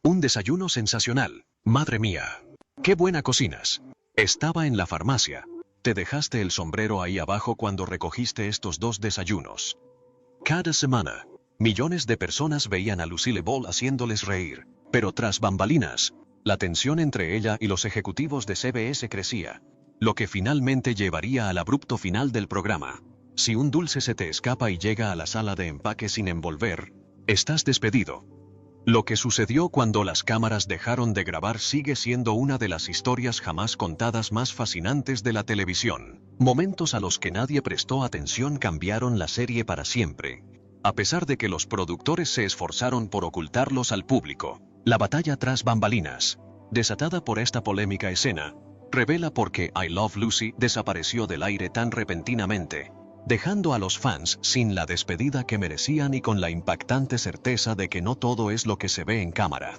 Un desayuno sensacional. Madre mía. ¡Qué buena cocinas! Estaba en la farmacia. Te dejaste el sombrero ahí abajo cuando recogiste estos dos desayunos. Cada semana, millones de personas veían a Lucille Ball haciéndoles reír, pero tras bambalinas, la tensión entre ella y los ejecutivos de CBS crecía, lo que finalmente llevaría al abrupto final del programa. Si un dulce se te escapa y llega a la sala de empaque sin envolver, estás despedido. Lo que sucedió cuando las cámaras dejaron de grabar sigue siendo una de las historias jamás contadas más fascinantes de la televisión. Momentos a los que nadie prestó atención cambiaron la serie para siempre. A pesar de que los productores se esforzaron por ocultarlos al público, la batalla tras bambalinas, desatada por esta polémica escena, revela por qué I Love Lucy desapareció del aire tan repentinamente, dejando a los fans sin la despedida que merecían y con la impactante certeza de que no todo es lo que se ve en cámara.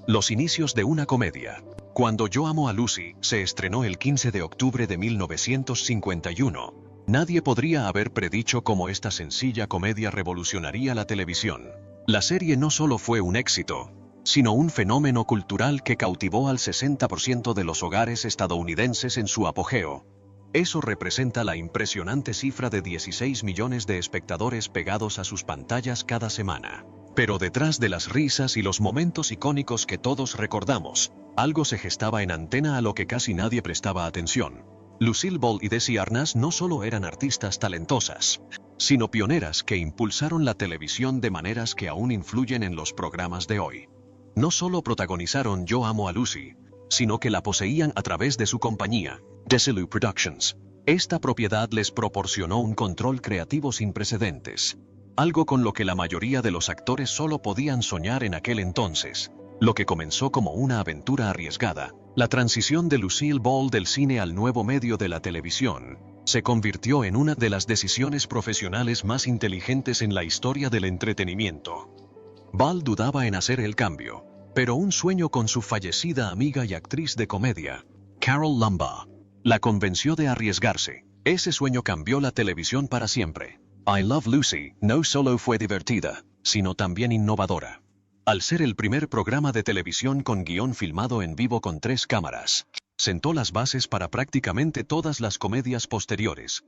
Los inicios de una comedia. Cuando Yo Amo a Lucy se estrenó el 15 de octubre de 1951, nadie podría haber predicho cómo esta sencilla comedia revolucionaría la televisión. La serie no solo fue un éxito, sino un fenómeno cultural que cautivó al 60% de los hogares estadounidenses en su apogeo. Eso representa la impresionante cifra de 16 millones de espectadores pegados a sus pantallas cada semana. Pero detrás de las risas y los momentos icónicos que todos recordamos, algo se gestaba en antena a lo que casi nadie prestaba atención. Lucille Ball y Desi Arnaz no solo eran artistas talentosas, sino pioneras que impulsaron la televisión de maneras que aún influyen en los programas de hoy. No solo protagonizaron Yo Amo a Lucy, sino que la poseían a través de su compañía, Desilu Productions. Esta propiedad les proporcionó un control creativo sin precedentes, algo con lo que la mayoría de los actores solo podían soñar en aquel entonces. Lo que comenzó como una aventura arriesgada, la transición de Lucille Ball del cine al nuevo medio de la televisión, se convirtió en una de las decisiones profesionales más inteligentes en la historia del entretenimiento. Ball dudaba en hacer el cambio, pero un sueño con su fallecida amiga y actriz de comedia, Carole Lombard, la convenció de arriesgarse. Ese sueño cambió la televisión para siempre. I Love Lucy no solo fue divertida, sino también innovadora. Al ser el primer programa de televisión con guión filmado en vivo con 3 cámaras, sentó las bases para prácticamente todas las comedias posteriores.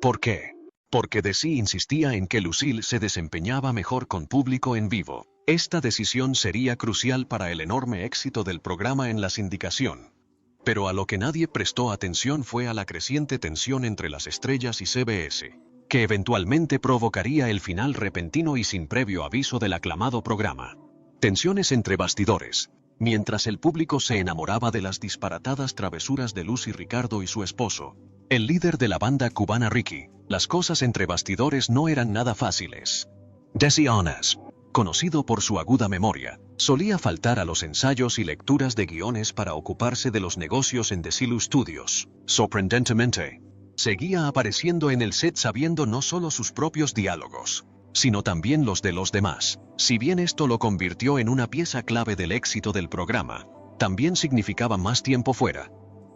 ¿Por qué? Porque Desi insistía en que Lucille se desempeñaba mejor con público en vivo. Esta decisión sería crucial para el enorme éxito del programa en la sindicación. Pero a lo que nadie prestó atención fue a la creciente tensión entre las estrellas y CBS, que eventualmente provocaría el final repentino y sin previo aviso del aclamado programa. Tensiones entre bastidores. Mientras el público se enamoraba de las disparatadas travesuras de Lucy Ricardo y su esposo, el líder de la banda cubana Ricky, las cosas entre bastidores no eran nada fáciles. Desi Arnaz, conocido por su aguda memoria, solía faltar a los ensayos y lecturas de guiones para ocuparse de los negocios en Desilu Studios. Sorprendentemente, seguía apareciendo en el set sabiendo no solo sus propios diálogos, sino también los de los demás. Si bien esto lo convirtió en una pieza clave del éxito del programa, también significaba más tiempo fuera.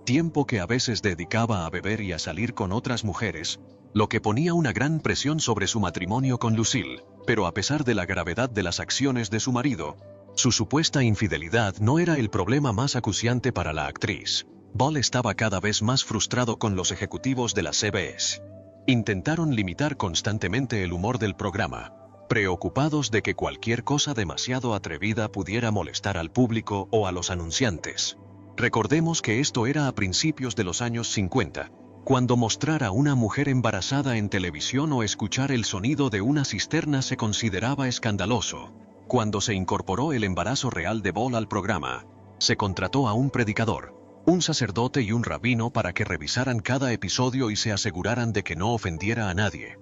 Tiempo que a veces dedicaba a beber y a salir con otras mujeres, lo que ponía una gran presión sobre su matrimonio con Lucille. Pero a pesar de la gravedad de las acciones de su marido, su supuesta infidelidad no era el problema más acuciante para la actriz. Ball estaba cada vez más frustrado con los ejecutivos de la CBS. Intentaron limitar constantemente el humor del programa, preocupados de que cualquier cosa demasiado atrevida pudiera molestar al público o a los anunciantes. Recordemos que esto era a principios de los años 50, cuando mostrar a una mujer embarazada en televisión o escuchar el sonido de una cisterna se consideraba escandaloso. Cuando se incorporó el embarazo real de Ball al programa, se contrató a un predicador, un sacerdote y un rabino para que revisaran cada episodio y se aseguraran de que no ofendiera a nadie.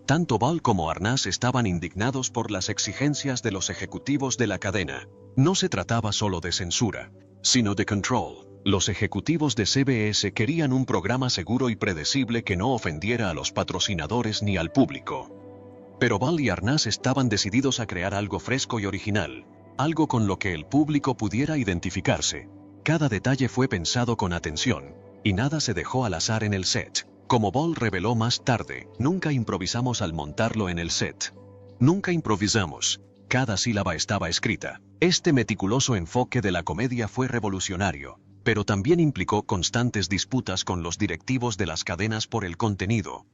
Tanto Ball como Arnaz estaban indignados por las exigencias de los ejecutivos de la cadena. No se trataba solo de censura, sino de control. Los ejecutivos de CBS querían un programa seguro y predecible que no ofendiera a los patrocinadores ni al público. Pero Ball y Arnaz estaban decididos a crear algo fresco y original, algo con lo que el público pudiera identificarse. Cada detalle fue pensado con atención, y nada se dejó al azar en el set. Como Ball reveló más tarde, nunca improvisamos al montarlo en el set. Nunca improvisamos, Cada sílaba estaba escrita. Este meticuloso enfoque de la comedia fue revolucionario, pero también implicó constantes disputas con los directivos de las cadenas por el contenido.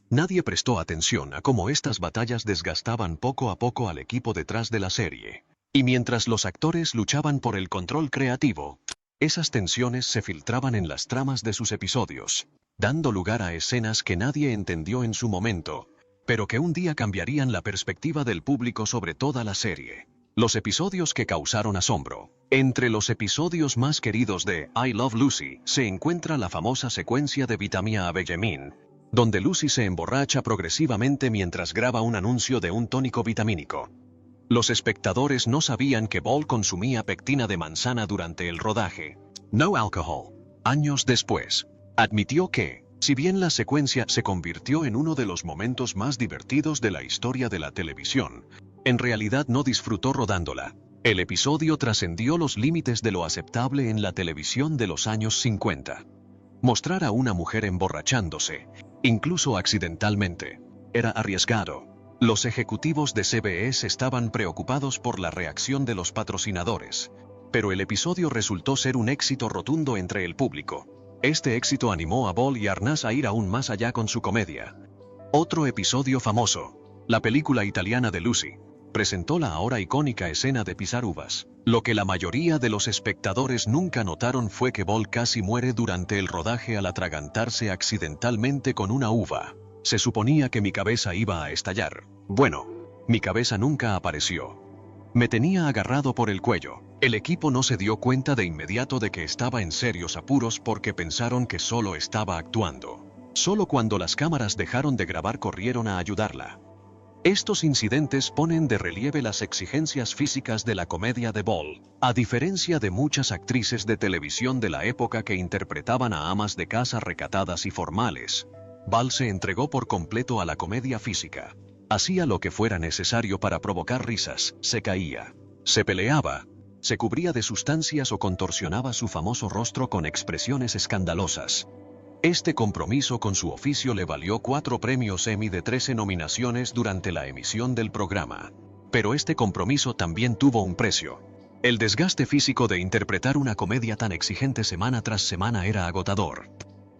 Nadie prestó atención a cómo estas batallas desgastaban poco a poco al equipo detrás de la serie. Y mientras los actores luchaban por el control creativo, esas tensiones se filtraban en las tramas de sus episodios, dando lugar a escenas que nadie entendió en su momento, pero que un día cambiarían la perspectiva del público sobre toda la serie. Los episodios que causaron asombro. Entre los episodios más queridos de I Love Lucy se encuentra la famosa secuencia de Vitamina A Benjamin, donde Lucy se emborracha progresivamente mientras graba un anuncio de un tónico vitamínico. Los espectadores no sabían que Ball consumía pectina de manzana durante el rodaje. No alcohol. Años después, admitió que, si bien la secuencia se convirtió en uno de los momentos más divertidos de la historia de la televisión, en realidad no disfrutó rodándola. El episodio trascendió los límites de lo aceptable en la televisión de los años 50. Mostrar a una mujer emborrachándose, incluso accidentalmente, era arriesgado. Los ejecutivos de CBS estaban preocupados por la reacción de los patrocinadores, pero el episodio resultó ser un éxito rotundo entre el público. Este éxito animó a Ball y Arnaz a ir aún más allá con su comedia. Otro episodio famoso, la película italiana de Lucy, presentó la ahora icónica escena de pisar uvas. Lo que la mayoría de los espectadores nunca notaron fue que Ball casi muere durante el rodaje al atragantarse accidentalmente con una uva. Se suponía que mi cabeza iba a estallar. Bueno, mi cabeza nunca apareció. Me tenía agarrado por el cuello. El equipo no se dio cuenta de inmediato de que estaba en serios apuros porque pensaron que solo estaba actuando. Solo cuando las cámaras dejaron de grabar corrieron a ayudarla. Estos incidentes ponen de relieve las exigencias físicas de la comedia de Ball. A diferencia de muchas actrices de televisión de la época que interpretaban a amas de casa recatadas y formales, Ball se entregó por completo a la comedia física. Hacía lo que fuera necesario para provocar risas, se caía, se peleaba, se cubría de sustancias o contorsionaba su famoso rostro con expresiones escandalosas. Este compromiso con su oficio le valió 4 premios Emmy de 13 nominaciones durante la emisión del programa. Pero este compromiso también tuvo un precio. El desgaste físico de interpretar una comedia tan exigente semana tras semana era agotador.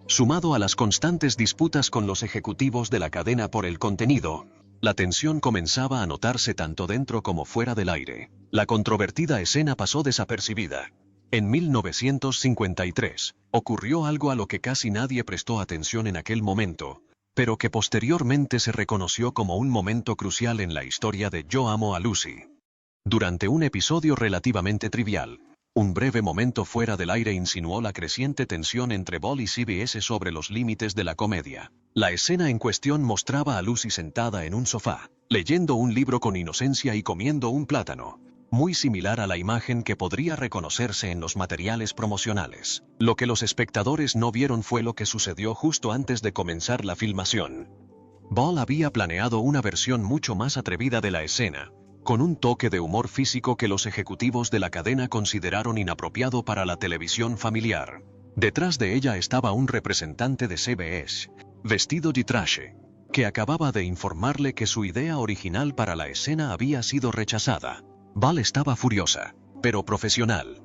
Sumado a las constantes disputas con los ejecutivos de la cadena por el contenido, la tensión comenzaba a notarse tanto dentro como fuera del aire. La controvertida escena pasó desapercibida. En 1953, ocurrió algo a lo que casi nadie prestó atención en aquel momento, pero que posteriormente se reconoció como un momento crucial en la historia de Yo amo a Lucy. Durante un episodio relativamente trivial, un breve momento fuera del aire insinuó la creciente tensión entre Ball y CBS sobre los límites de la comedia. La escena en cuestión mostraba a Lucy sentada en un sofá, leyendo un libro con inocencia y comiendo un plátano, muy similar a la imagen que podría reconocerse en los materiales promocionales. Lo que los espectadores no vieron fue lo que sucedió justo antes de comenzar la filmación. Ball había planeado una versión mucho más atrevida de la escena, con un toque de humor físico que los ejecutivos de la cadena consideraron inapropiado para la televisión familiar. Detrás de ella estaba un representante de CBS, vestido de traje, que acababa de informarle que su idea original para la escena había sido rechazada. Ball estaba furiosa, pero profesional.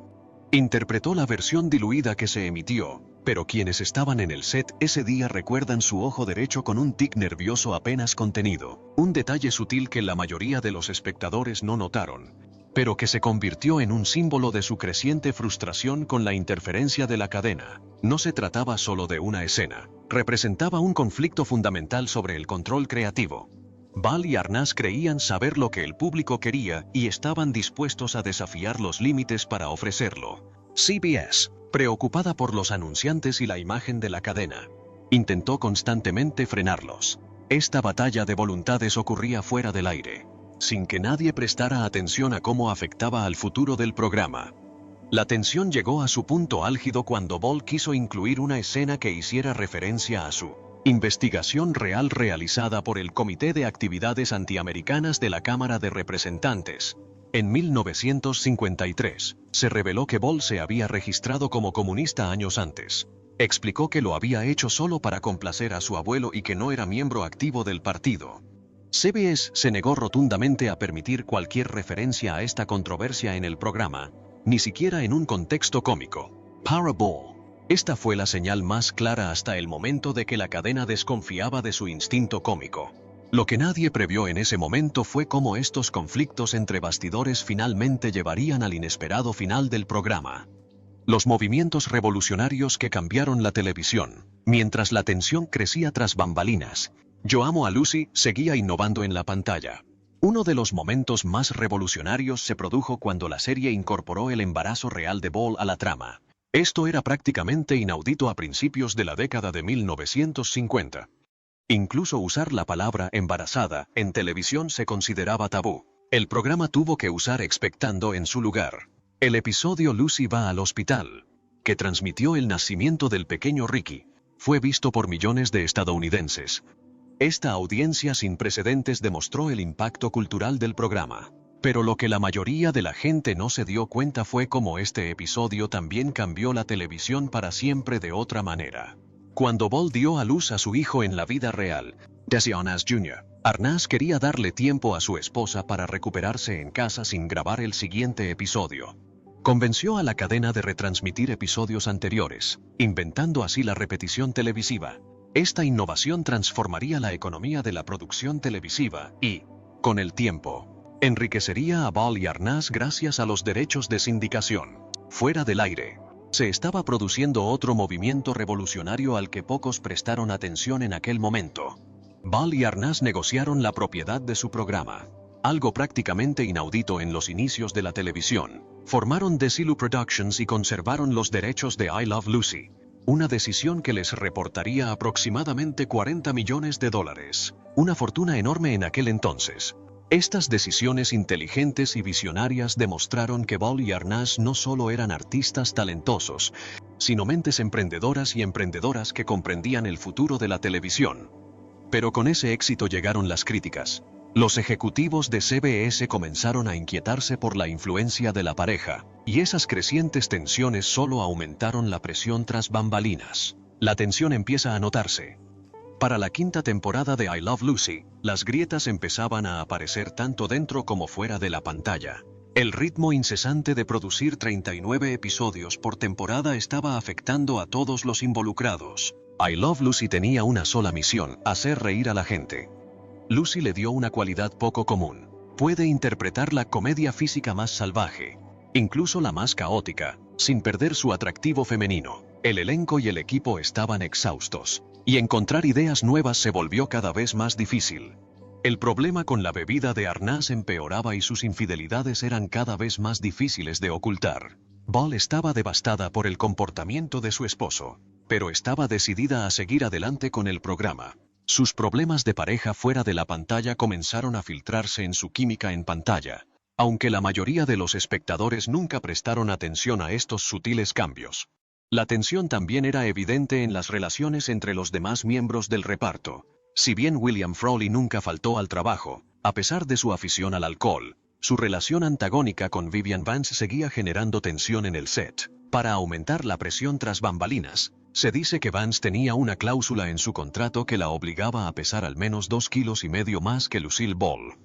Interpretó la versión diluida que se emitió, pero quienes estaban en el set ese día recuerdan su ojo derecho con un tic nervioso apenas contenido, un detalle sutil que la mayoría de los espectadores no notaron, pero que se convirtió en un símbolo de su creciente frustración con la interferencia de la cadena. No se trataba solo de una escena, representaba un conflicto fundamental sobre el control creativo. Ball y Arnaz creían saber lo que el público quería y estaban dispuestos a desafiar los límites para ofrecerlo. CBS, preocupada por los anunciantes y la imagen de la cadena, intentó constantemente frenarlos. Esta batalla de voluntades ocurría fuera del aire, sin que nadie prestara atención a cómo afectaba al futuro del programa. La tensión llegó a su punto álgido cuando Ball quiso incluir una escena que hiciera referencia a su investigación real realizada por el Comité de Actividades Antiamericanas de la Cámara de Representantes. En 1953, se reveló que Ball se había registrado como comunista años antes. Explicó que lo había hecho solo para complacer a su abuelo y que no era miembro activo del partido. CBS se negó rotundamente a permitir cualquier referencia a esta controversia en el programa, ni siquiera en un contexto cómico. Powerball. Esta fue la señal más clara hasta el momento de que la cadena desconfiaba de su instinto cómico. Lo que nadie previó en ese momento fue cómo estos conflictos entre bastidores finalmente llevarían al inesperado final del programa. Los movimientos revolucionarios que cambiaron la televisión, mientras la tensión crecía tras bambalinas. Yo amo a Lucy seguía innovando en la pantalla. Uno de los momentos más revolucionarios se produjo cuando la serie incorporó el embarazo real de Ball a la trama. Esto era prácticamente inaudito a principios de la década de 1950. Incluso usar la palabra embarazada en televisión se consideraba tabú. El programa tuvo que usar expectando en su lugar. El episodio Lucy va al hospital, que transmitió el nacimiento del pequeño Ricky, fue visto por millones de estadounidenses. Esta audiencia sin precedentes demostró el impacto cultural del programa. Pero lo que la mayoría de la gente no se dio cuenta fue cómo este episodio también cambió la televisión para siempre de otra manera. Cuando Ball dio a luz a su hijo en la vida real, Desi Arnaz Jr., Arnaz quería darle tiempo a su esposa para recuperarse en casa sin grabar el siguiente episodio. Convenció a la cadena de retransmitir episodios anteriores, inventando así la repetición televisiva. Esta innovación transformaría la economía de la producción televisiva y, con el tiempo, enriquecería a Ball y Arnaz gracias a los derechos de sindicación. Fuera del aire, se estaba produciendo otro movimiento revolucionario al que pocos prestaron atención en aquel momento. Ball y Arnaz negociaron la propiedad de su programa, algo prácticamente inaudito en los inicios de la televisión. Formaron Desilu Productions y conservaron los derechos de I Love Lucy. Una decisión que les reportaría aproximadamente $40 millones, una fortuna enorme en aquel entonces. Estas decisiones inteligentes y visionarias demostraron que Ball y Arnaz no solo eran artistas talentosos, sino mentes emprendedoras y emprendedoras que comprendían el futuro de la televisión. Pero con ese éxito llegaron las críticas. Los ejecutivos de CBS comenzaron a inquietarse por la influencia de la pareja, y esas crecientes tensiones solo aumentaron la presión tras bambalinas. La tensión empieza a notarse. Para la quinta temporada de I Love Lucy, las grietas empezaban a aparecer tanto dentro como fuera de la pantalla. El ritmo incesante de producir 39 episodios por temporada estaba afectando a todos los involucrados. I Love Lucy tenía una sola misión: hacer reír a la gente. Lucy le dio una cualidad poco común. Puede interpretar la comedia física más salvaje, incluso la más caótica, sin perder su atractivo femenino. El elenco y el equipo estaban exhaustos, y encontrar ideas nuevas se volvió cada vez más difícil. El problema con la bebida de Arnaz empeoraba y sus infidelidades eran cada vez más difíciles de ocultar. Ball estaba devastada por el comportamiento de su esposo, pero estaba decidida a seguir adelante con el programa. Sus problemas de pareja fuera de la pantalla comenzaron a filtrarse en su química en pantalla, aunque la mayoría de los espectadores nunca prestaron atención a estos sutiles cambios. La tensión también era evidente en las relaciones entre los demás miembros del reparto. Si bien William Frawley nunca faltó al trabajo, a pesar de su afición al alcohol, su relación antagónica con Vivian Vance seguía generando tensión en el set. Para aumentar la presión tras bambalinas, se dice que Vance tenía una cláusula en su contrato que la obligaba a pesar al menos 2,5 kilos más que Lucille Ball.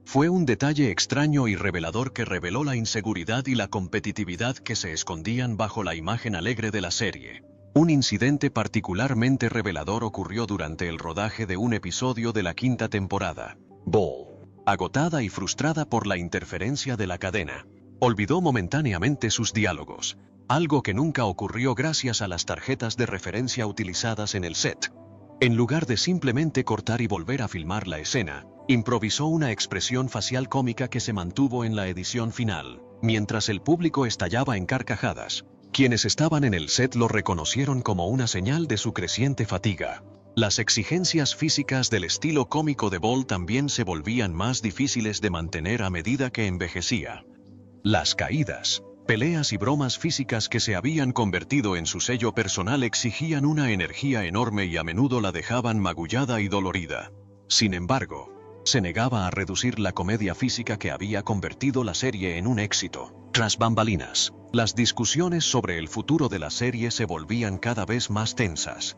Fue un detalle extraño y revelador que reveló la inseguridad y la competitividad que se escondían bajo la imagen alegre de la serie. Un incidente particularmente revelador ocurrió durante el rodaje de un episodio de la quinta temporada. Ball, agotada y frustrada por la interferencia de la cadena, olvidó momentáneamente sus diálogos, algo que nunca ocurrió gracias a las tarjetas de referencia utilizadas en el set. En lugar de simplemente cortar y volver a filmar la escena, improvisó una expresión facial cómica que se mantuvo en la edición final, mientras el público estallaba en carcajadas. Quienes estaban en el set lo reconocieron como una señal de su creciente fatiga. Las exigencias físicas del estilo cómico de Ball también se volvían más difíciles de mantener a medida que envejecía. Las caídas, peleas y bromas físicas que se habían convertido en su sello personal exigían una energía enorme y a menudo la dejaban magullada y dolorida. Sin embargo, se negaba a reducir la comedia física que había convertido la serie en un éxito. Tras bambalinas, las discusiones sobre el futuro de la serie se volvían cada vez más tensas.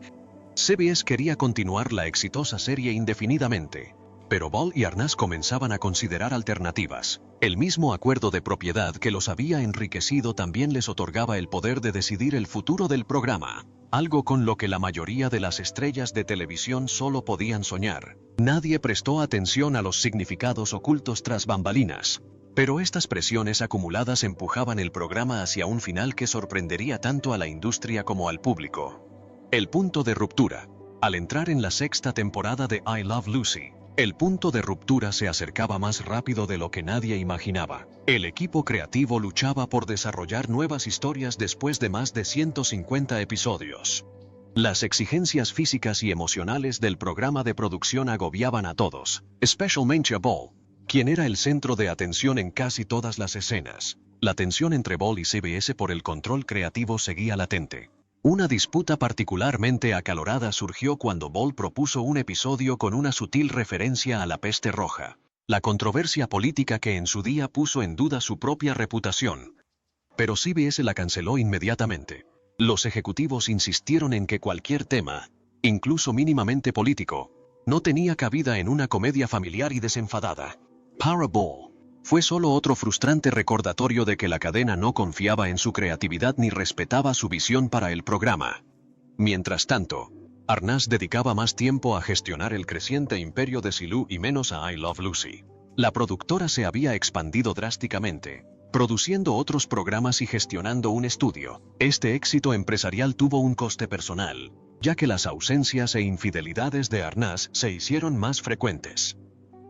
CBS quería continuar la exitosa serie indefinidamente, Pero Ball y Arnaz comenzaban a considerar alternativas. El mismo acuerdo de propiedad que los había enriquecido también les otorgaba el poder de decidir el futuro del programa, algo con lo que la mayoría de las estrellas de televisión solo podían soñar. Nadie prestó atención a los significados ocultos tras bambalinas, pero estas presiones acumuladas empujaban el programa hacia un final que sorprendería tanto a la industria como al público. El punto de ruptura. Al entrar en la sexta temporada de I Love Lucy, el punto de ruptura se acercaba más rápido de lo que nadie imaginaba. El equipo creativo luchaba por desarrollar nuevas historias después de más de 150 episodios. Las exigencias físicas y emocionales del programa de producción agobiaban a todos, especialmente a Ball, quien era el centro de atención en casi todas las escenas. La tensión entre Ball y CBS por el control creativo seguía latente. Una disputa particularmente acalorada surgió cuando Ball propuso un episodio con una sutil referencia a la peste roja, la controversia política que en su día puso en duda su propia reputación. Pero CBS la canceló inmediatamente. Los ejecutivos insistieron en que cualquier tema, incluso mínimamente político, no tenía cabida en una comedia familiar y desenfadada. Para Ball, fue solo otro frustrante recordatorio de que la cadena no confiaba en su creatividad ni respetaba su visión para el programa. Mientras tanto, Arnaz dedicaba más tiempo a gestionar el creciente imperio de Silu y menos a I Love Lucy. La productora se había expandido drásticamente, produciendo otros programas y gestionando un estudio. Este éxito empresarial tuvo un coste personal, ya que las ausencias e infidelidades de Arnaz se hicieron más frecuentes.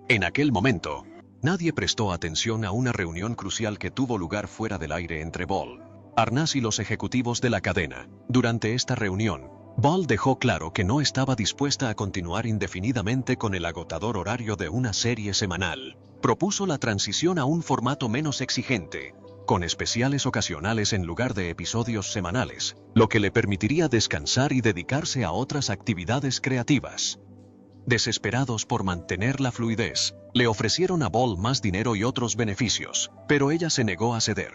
En aquel momento, nadie prestó atención a una reunión crucial que tuvo lugar fuera del aire entre Ball, Arnaz y los ejecutivos de la cadena. Durante esta reunión, Ball dejó claro que no estaba dispuesta a continuar indefinidamente con el agotador horario de una serie semanal. Propuso la transición a un formato menos exigente, con especiales ocasionales en lugar de episodios semanales, lo que le permitiría descansar y dedicarse a otras actividades creativas. Desesperados por mantener la fluidez, le ofrecieron a Ball más dinero y otros beneficios, pero ella se negó a ceder.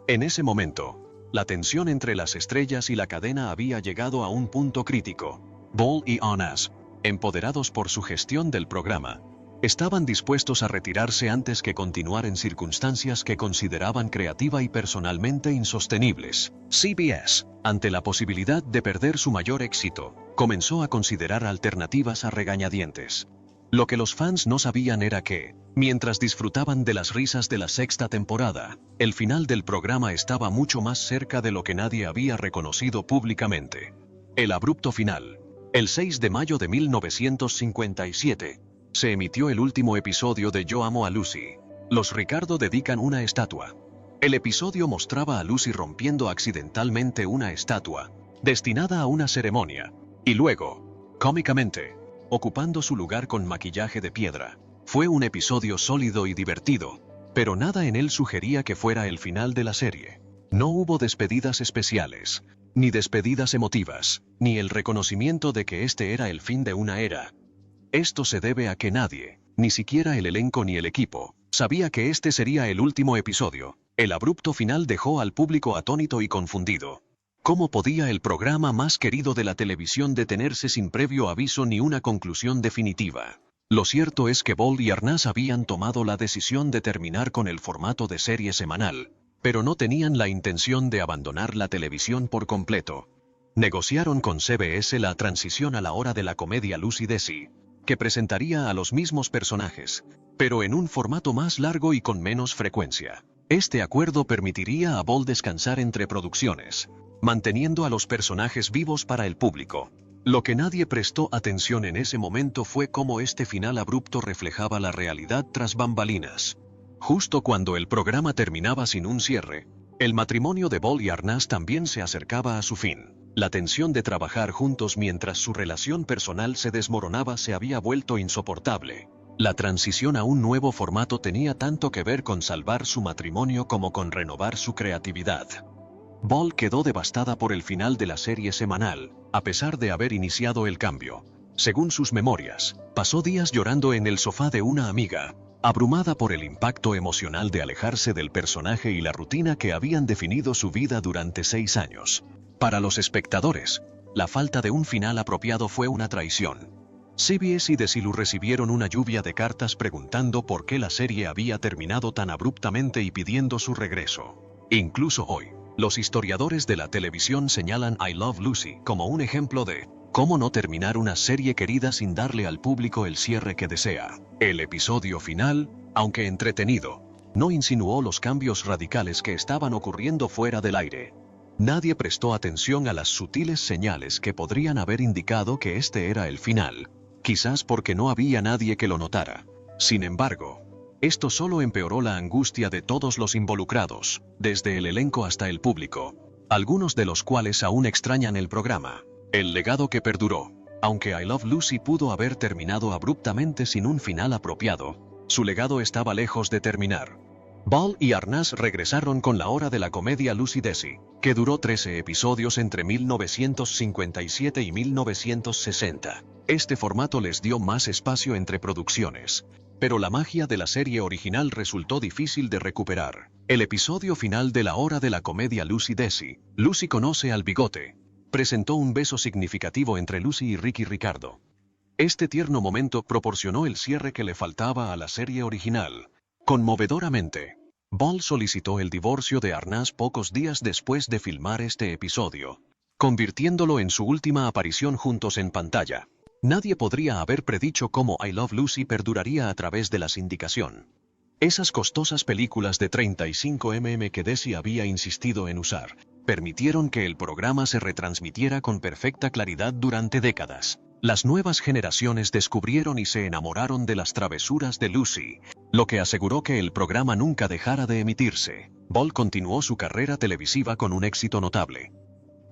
En ese momento, la tensión entre las estrellas y la cadena había llegado a un punto crítico. Ball y Arnaz, empoderados por su gestión del programa, estaban dispuestos a retirarse antes que continuar en circunstancias que consideraban creativa y personalmente insostenibles. CBS, ante la posibilidad de perder su mayor éxito, comenzó a considerar alternativas a regañadientes. Lo que los fans no sabían era que, mientras disfrutaban de las risas de la sexta temporada, el final del programa estaba mucho más cerca de lo que nadie había reconocido públicamente. El abrupto final. El 6 de mayo de 1957, se emitió el último episodio de Yo Amo a Lucy. Los Ricardo dedican una estatua. El episodio mostraba a Lucy rompiendo accidentalmente una estatua, destinada a una ceremonia, y luego, cómicamente, ocupando su lugar con maquillaje de piedra. Fue un episodio sólido y divertido, pero nada en él sugería que fuera el final de la serie. No hubo despedidas especiales, ni despedidas emotivas, ni el reconocimiento de que este era el fin de una era. Esto se debe a que nadie, ni siquiera el elenco ni el equipo, sabía que este sería el último episodio. El abrupto final dejó al público atónito y confundido. ¿Cómo podía el programa más querido de la televisión detenerse sin previo aviso ni una conclusión definitiva? Lo cierto es que Ball y Arnaz habían tomado la decisión de terminar con el formato de serie semanal, pero no tenían la intención de abandonar la televisión por completo. Negociaron con CBS la transición a la hora de la comedia Lucy Desi, que presentaría a los mismos personajes, pero en un formato más largo y con menos frecuencia. Este acuerdo permitiría a Ball descansar entre producciones, manteniendo a los personajes vivos para el público. Lo que nadie prestó atención en ese momento fue cómo este final abrupto reflejaba la realidad tras bambalinas. Justo cuando el programa terminaba sin un cierre, el matrimonio de Ball y Arnaz también se acercaba a su fin. La tensión de trabajar juntos mientras su relación personal se desmoronaba se había vuelto insoportable. La transición a un nuevo formato tenía tanto que ver con salvar su matrimonio como con renovar su creatividad. Ball quedó devastada por el final de la serie semanal, a pesar de haber iniciado el cambio. Según sus memorias, pasó días llorando en el sofá de una amiga, abrumada por el impacto emocional de alejarse del personaje y la rutina que habían definido su vida durante 6 años. Para los espectadores, la falta de un final apropiado fue una traición. CBS y Desilu recibieron una lluvia de cartas preguntando por qué la serie había terminado tan abruptamente y pidiendo su regreso. Incluso hoy, los historiadores de la televisión señalan I Love Lucy como un ejemplo de cómo no terminar una serie querida sin darle al público el cierre que desea. El episodio final, aunque entretenido, no insinuó los cambios radicales que estaban ocurriendo fuera del aire. Nadie prestó atención a las sutiles señales que podrían haber indicado que este era el final, quizás porque no había nadie que lo notara. Sin embargo, esto solo empeoró la angustia de todos los involucrados, desde el elenco hasta el público, algunos de los cuales aún extrañan el programa. El legado que perduró, aunque I Love Lucy pudo haber terminado abruptamente sin un final apropiado, su legado estaba lejos de terminar. Ball y Arnaz regresaron con la hora de la comedia Lucy Desi, que duró 13 episodios entre 1957 y 1960. Este formato les dio más espacio entre producciones, pero la magia de la serie original resultó difícil de recuperar. El episodio final de la hora de la comedia Lucy Desi, Lucy conoce al bigote, presentó un beso significativo entre Lucy y Ricky Ricardo. Este tierno momento proporcionó el cierre que le faltaba a la serie original. Conmovedoramente, Ball solicitó el divorcio de Arnaz pocos días después de filmar este episodio, convirtiéndolo en su última aparición juntos en pantalla. Nadie podría haber predicho cómo I Love Lucy perduraría a través de la sindicación. Esas costosas películas de 35 mm que Desi había insistido en usar, permitieron que el programa se retransmitiera con perfecta claridad durante décadas. Las nuevas generaciones descubrieron y se enamoraron de las travesuras de Lucy, lo que aseguró que el programa nunca dejara de emitirse. Ball continuó su carrera televisiva con un éxito notable.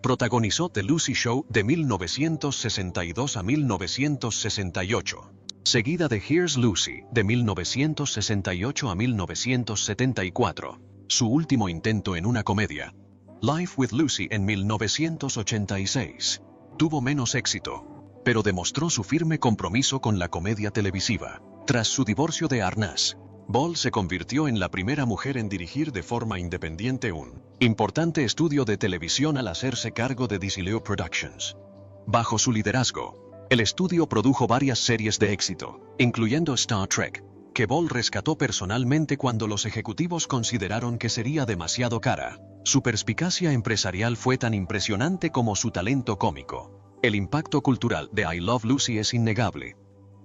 Protagonizó The Lucy Show de 1962 a 1968, seguida de Here's Lucy de 1968 a 1974, su último intento en una comedia, Life with Lucy en 1986. Tuvo menos éxito, pero demostró su firme compromiso con la comedia televisiva. Tras su divorcio de Arnaz, Ball se convirtió en la primera mujer en dirigir de forma independiente un importante estudio de televisión al hacerse cargo de Desilu Productions. Bajo su liderazgo, el estudio produjo varias series de éxito, incluyendo Star Trek, que Ball rescató personalmente cuando los ejecutivos consideraron que sería demasiado cara. Su perspicacia empresarial fue tan impresionante como su talento cómico. El impacto cultural de I Love Lucy es innegable.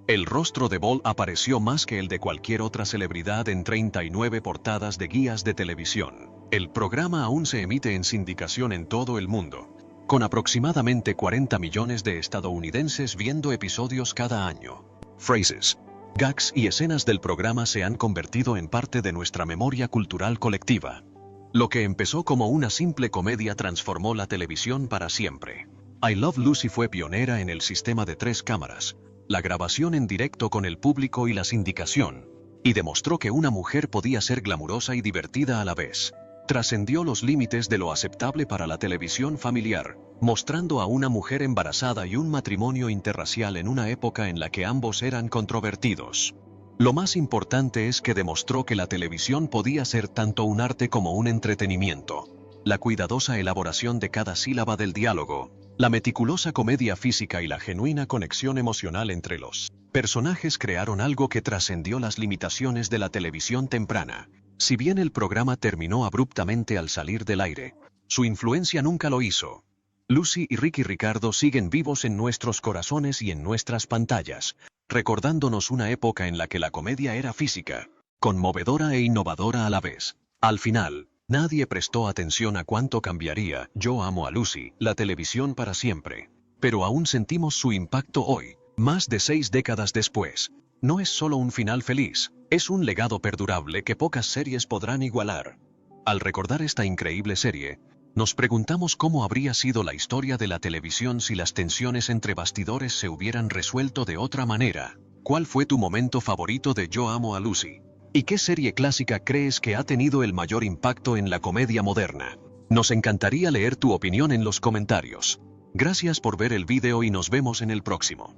El rostro de Ball apareció más que el de cualquier otra celebridad en 39 portadas de guías de televisión. El programa aún se emite en sindicación en todo el mundo, con aproximadamente 40 millones de estadounidenses viendo episodios cada año. Phrases, gags y escenas del programa se han convertido en parte de nuestra memoria cultural colectiva. Lo que empezó como una simple comedia transformó la televisión para siempre. I Love Lucy fue pionera en el sistema de 3 cámaras, la grabación en directo con el público y la sindicación, y demostró que una mujer podía ser glamurosa y divertida a la vez. Trascendió los límites de lo aceptable para la televisión familiar, mostrando a una mujer embarazada y un matrimonio interracial en una época en la que ambos eran controvertidos. Lo más importante es que demostró que la televisión podía ser tanto un arte como un entretenimiento. La cuidadosa elaboración de cada sílaba del diálogo, la meticulosa comedia física y la genuina conexión emocional entre los personajes crearon algo que trascendió las limitaciones de la televisión temprana. Si bien el programa terminó abruptamente al salir del aire, su influencia nunca lo hizo. Lucy y Ricky Ricardo siguen vivos en nuestros corazones y en nuestras pantallas, recordándonos una época en la que la comedia era física, conmovedora e innovadora a la vez. Al final, nadie prestó atención a cuánto cambiaría Yo Amo a Lucy, la televisión para siempre. Pero aún sentimos su impacto hoy, más de 6 décadas después. No es solo un final feliz, es un legado perdurable que pocas series podrán igualar. Al recordar esta increíble serie, nos preguntamos cómo habría sido la historia de la televisión si las tensiones entre bastidores se hubieran resuelto de otra manera. ¿Cuál fue tu momento favorito de Yo Amo a Lucy? ¿Y qué serie clásica crees que ha tenido el mayor impacto en la comedia moderna? Nos encantaría leer tu opinión en los comentarios. Gracias por ver el video y nos vemos en el próximo.